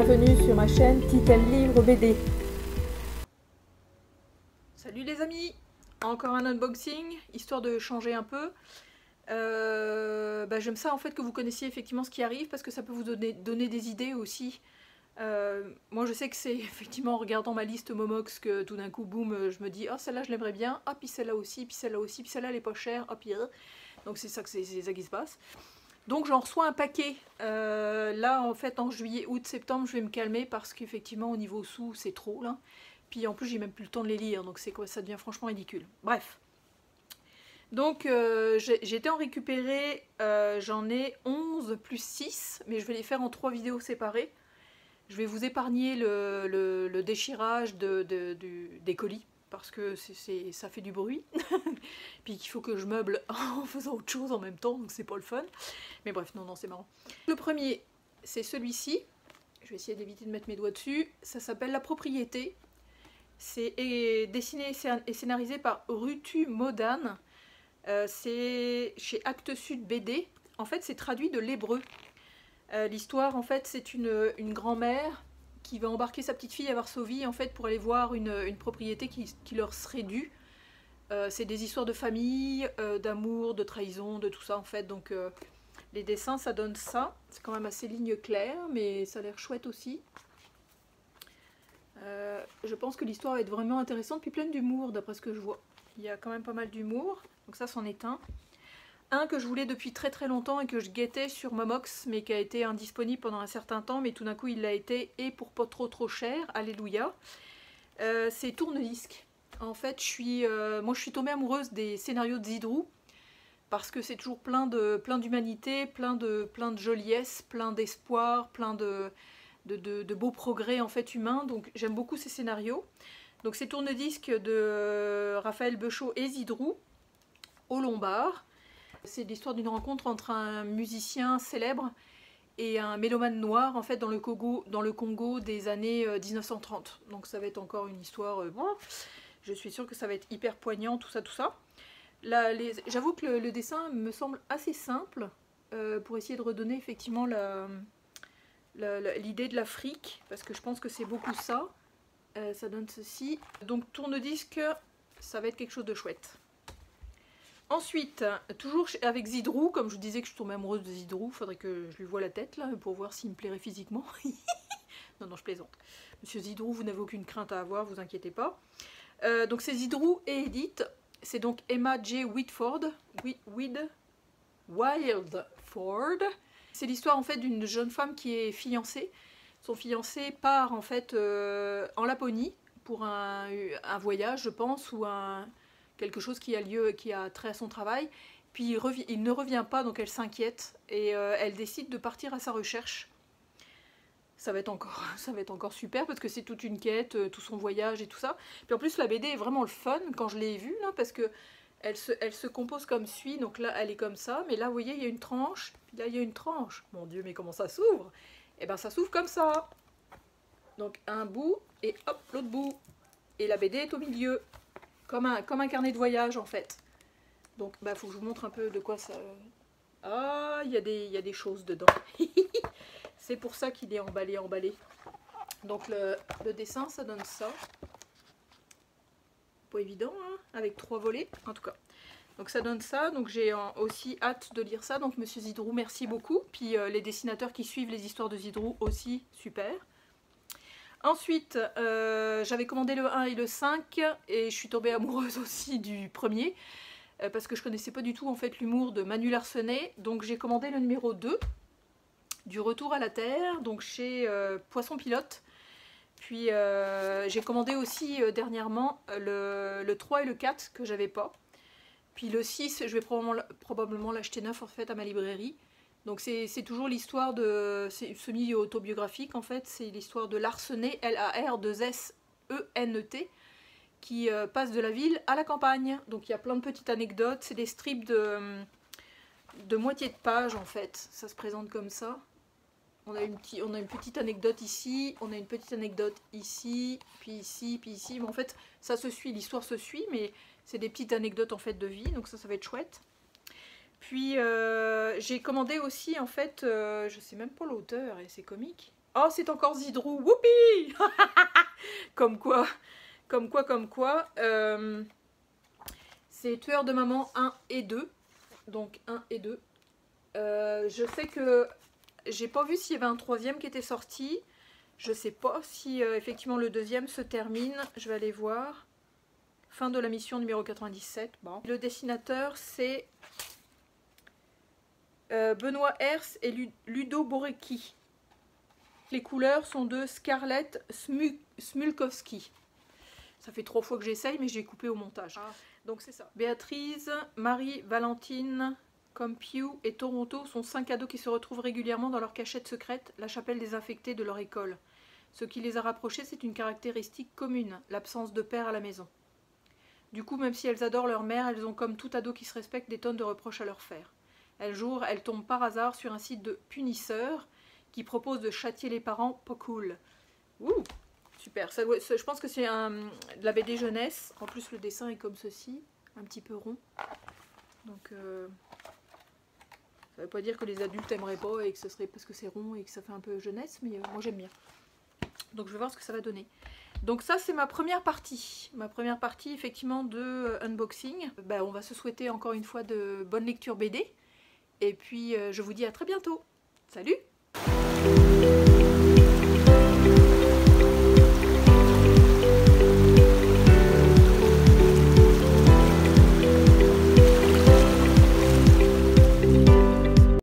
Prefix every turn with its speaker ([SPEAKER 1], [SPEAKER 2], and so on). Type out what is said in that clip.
[SPEAKER 1] bienvenue sur ma chaîne Titan Livre BD.
[SPEAKER 2] Salut les amis, encore un unboxing, histoire de changer un peu. J'aime ça en fait que vous connaissiez effectivement ce qui arrive parce que ça peut vous donner des idées aussi. Moi je sais que c'est effectivement en regardant ma liste Momox que tout d'un coup boum je me dis oh celle-là je l'aimerais bien, ah puis celle-là aussi, puis celle-là aussi, puis celle-là elle est pas chère, ah puis donc c'est ça qui se passe. Donc j'en reçois un paquet. Là en fait en juillet, août, septembre je vais me calmer parce qu'effectivement au niveau sous c'est trop là. Puis en plus j'ai même plus le temps de les lire donc c'est quoi, ça devient franchement ridicule. Bref. Donc j'ai été en récupérer, j'en ai 11 plus 6, mais je vais les faire en 3 vidéos séparées. Je vais vous épargner le déchirage des colis, parce que ça fait du bruit. Puis qu'il faut que je meuble en faisant autre chose en même temps, donc c'est pas le fun. Mais bref, non, c'est marrant. Le premier, c'est celui-ci. Je vais essayer d'éviter de mettre mes doigts dessus. Ça s'appelle La Propriété. C'est dessiné et scénarisé par Rutu Modane. C'est chez Actes Sud BD. En fait, c'est traduit de l'hébreu. L'histoire, en fait, c'est une grand-mère qui va embarquer sa petite fille à Varsovie, en fait, pour aller voir une propriété qui leur serait due. C'est des histoires de famille, d'amour, de trahison, de tout ça, en fait. Donc, les dessins, ça donne ça. C'est quand même assez ligne claire, mais ça a l'air chouette aussi. Je pense que l'histoire va être vraiment intéressante, puis pleine d'humour, d'après ce que je vois. Il y a quand même pas mal d'humour. Donc ça, c'en est un. Un que je voulais depuis très très longtemps et que je guettais sur Momox, mais qui a été indisponible pendant un certain temps, mais tout d'un coup il l'a été, et pour pas trop cher, alléluia. C'est Tourne-disque. En fait, moi je suis tombée amoureuse des scénarios de Zidrou, parce que c'est toujours plein d'humanité, plein de joliesse, plein d'espoir, plein de beaux progrès en fait humains, donc j'aime beaucoup ces scénarios. Donc c'est Tourne-disque de Raphaël Beuchot et Zidrou, au Lombard. C'est l'histoire d'une rencontre entre un musicien célèbre et un mélomane noir en fait dans le Congo des années 1930. Donc ça va être encore une histoire, bon, je suis sûre que ça va être hyper poignant, tout ça. J'avoue que le dessin me semble assez simple pour essayer de redonner effectivement l'idée de l'Afrique, parce que je pense que c'est beaucoup ça. Ça donne ceci. Donc Tourne-disque, ça va être quelque chose de chouette. Ensuite, toujours avec Zidrou, comme je vous disais que je suis tombée amoureuse de Zidrou, faudrait que je lui voie la tête là pour voir s'il me plairait physiquement. Non, je plaisante. Monsieur Zidrou, vous n'avez aucune crainte à avoir, vous inquiétez pas. Donc c'est Zidrou et Edith. C'est donc Emma J. Whitford. Wildford. C'est l'histoire en fait d'une jeune femme qui est fiancée. Son fiancé part en fait en Laponie pour un voyage, je pense, ou quelque chose qui a trait à son travail. Puis il ne revient pas, donc elle s'inquiète et elle décide de partir à sa recherche. Ça va être encore super parce que c'est toute une quête, tout son voyage et tout ça. Puis en plus la BD est vraiment le fun quand je l'ai vue là, parce que elle se compose comme suit. Donc là elle est comme ça, mais là vous voyez il y a une tranche, puis là il y a une tranche. Mon Dieu, mais comment ça s'ouvre? Et ben ça s'ouvre comme ça. Donc un bout et hop l'autre bout. Et la BD est au milieu. Comme un carnet de voyage en fait. Donc bah faut que je vous montre un peu de quoi ça... Ah, il y a des choses dedans. C'est pour ça qu'il est emballé. Donc le dessin ça donne ça. Pas évident hein, avec 3 volets en tout cas. Donc ça donne ça, donc j'ai aussi hâte de lire ça. Donc Monsieur Zidrou, merci beaucoup. Puis les dessinateurs qui suivent les histoires de Zidrou aussi, super. Ensuite, j'avais commandé le 1 et le 5 et je suis tombée amoureuse aussi du premier parce que je connaissais pas du tout en fait l'humour de Manu Larsenet. Donc j'ai commandé le numéro 2 du Retour à la Terre, donc chez Poisson Pilote. Puis j'ai commandé aussi dernièrement le 3 et le 4 que j'avais pas. Puis le 6, je vais probablement l'acheter neuf en fait à ma librairie. Donc c'est toujours l'histoire de... C'est semi-autobiographique en fait, c'est l'histoire de Larsenet, L-A-R-2-S-E-N-E-T, qui passe de la ville à la campagne. Donc il y a plein de petites anecdotes, c'est des strips de moitié de page en fait, ça se présente comme ça. On a une petite anecdote ici, on a une petite anecdote ici, puis ici, puis ici. Mais en fait, ça se suit, l'histoire se suit, mais c'est des petites anecdotes en fait de vie, donc ça va être chouette. Puis j'ai commandé aussi en fait, je sais même pas l'auteur et c'est comique, Oh, c'est encore Zidrou, whoopi. Comme quoi, comme quoi, comme quoi. C'est Tueur de maman 1 et 2. Donc 1 et 2. Je sais que j'ai pas vu s'il y avait un troisième qui était sorti. Je sais pas si effectivement le deuxième se termine. Je vais aller voir. Fin de la mission numéro 97. Bon. Le dessinateur c'est Benoît Hers et Ludo Borecki. Les couleurs sont de Scarlett Smulkowski. Ça fait 3 fois que j'essaye, mais j'ai coupé au montage. Ah. Donc c'est ça. Béatrice, Marie, Valentine, Compiu et Toronto sont 5 ados qui se retrouvent régulièrement dans leur cachette secrète, la chapelle désaffectée de leur école. Ce qui les a rapprochés, c'est une caractéristique commune, l'absence de père à la maison. Du coup, même si elles adorent leur mère, elles ont comme tout ado qui se respecte des tonnes de reproches à leur faire. Un jour, elles tombent par hasard sur un site de punisseurs qui propose de châtier les parents pas cool. Ouh, super. Ça, je pense que c'est de la BD jeunesse. En plus, le dessin est comme ceci, un petit peu rond. Donc, ça veut pas dire que les adultes aimeraient pas et que ce serait parce que c'est rond et que ça fait un peu jeunesse, mais moi j'aime bien. Donc, je vais voir ce que ça va donner. Donc ça, c'est ma première partie. Ma première partie, effectivement, de unboxing. Ben, on va se souhaiter encore une fois de bonnes lectures BD. Et puis, je vous dis à très bientôt. Salut!